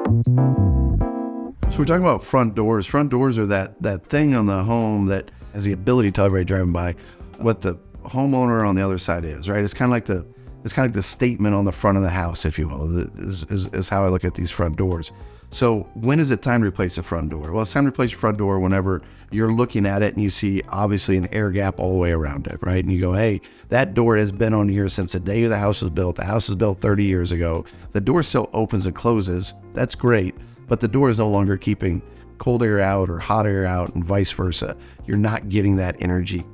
So we're talking about front doors. Front doors are that thing on the home that has the ability to tell everybody driving by what the homeowner on the other side is, right? It's kind of like the statement on the front of the house, if you will, is how I look at these front doors. So when is it time to replace the front door? Well, it's time to replace your front door whenever you're looking at it and you see obviously an air gap all the way around it, right? And you go, hey, that door has been on here since the day the house was built. The house was built 30 years ago. The door still opens and closes. That's great. But the door is no longer keeping cold air out or hot air out and vice versa. You're not getting that energy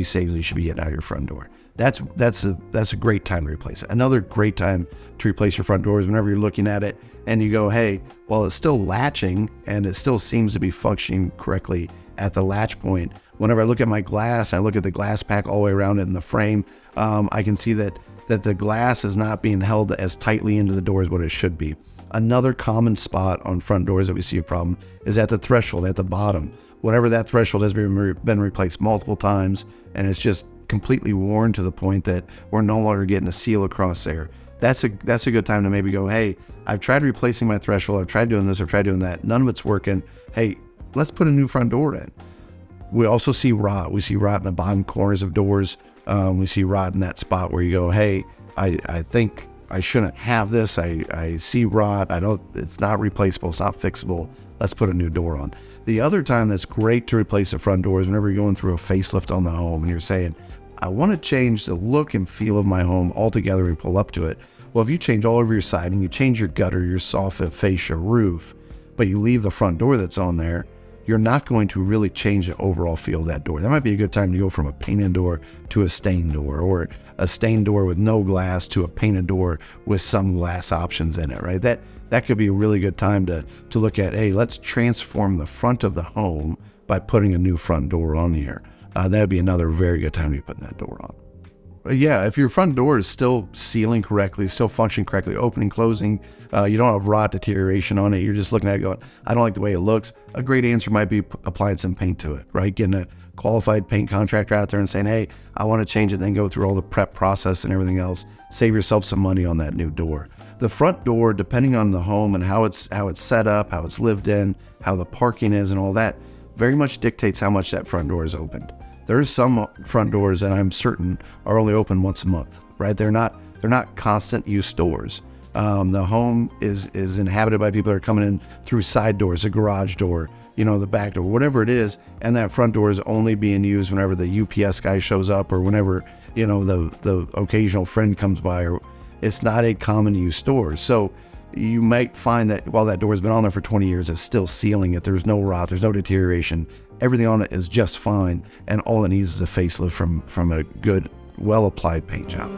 savings you should be getting out of your front door. That's a great time to replace it. Another great time to replace your front door is whenever you're looking at it and you go, hey, well, it's still latching and it still seems to be functioning correctly at the latch point. Whenever I look at my glass, I look at the glass pack all the way around it in the frame, I can see that the glass is not being held as tightly into the door as what it should be. Another common spot on front doors that we see a problem is at the threshold, at the bottom. Whenever that threshold has been replaced multiple times and it's just completely worn to the point that we're no longer getting a seal across there, that's a good time to maybe go, hey, I've tried replacing my threshold, I've tried doing this, I've tried doing that, none of it's working. Hey, let's put a new front door in. We also see rot. We see rot in the bottom corners of doors. We see rot in that spot where you go, hey, I think I shouldn't have this. I see rot. It's not replaceable. It's not fixable. Let's put a new door on. The other time that's great to replace the front door is whenever you're going through a facelift on the home and you're saying, I want to change the look and feel of my home altogether and pull up to it. Well, if you change all over your siding, you change your gutter, your soffit, fascia, roof, but you leave the front door that's on there, you're not going to really change the overall feel of that door. That might be a good time to go from a painted door to a stained door, or a stained door with no glass to a painted door with some glass options in it, right? That could be a really good time to look at, hey, let's transform the front of the home by putting a new front door on here. That'd be another very good time to be putting that door on. Yeah, if your front door is still sealing correctly, still functioning correctly, opening, closing, you don't have rot deterioration on it, you're just looking at it going, I don't like the way it looks, a great answer might be applying some paint to it, right? Getting a qualified paint contractor out there and saying, hey, I want to change it, then go through all the prep process and everything else. Save yourself some money on that new door. The front door, depending on the home and how it's set up, how it's lived in, how the parking is and all that, very much dictates how much that front door is opened. There's some front doors that I'm certain are only open once a month, right? They're not constant use doors. The home is inhabited by people that are coming in through side doors, a garage door, the back door, whatever it is, and that front door is only being used whenever the UPS guy shows up or whenever, the occasional friend comes by, or it's not a common use door. So you might find that while that door has been on there for 20 years, it's still sealing it. There's no rot, there's no deterioration. Everything on it is just fine, and all it needs is a facelift from a good, well-applied paint job.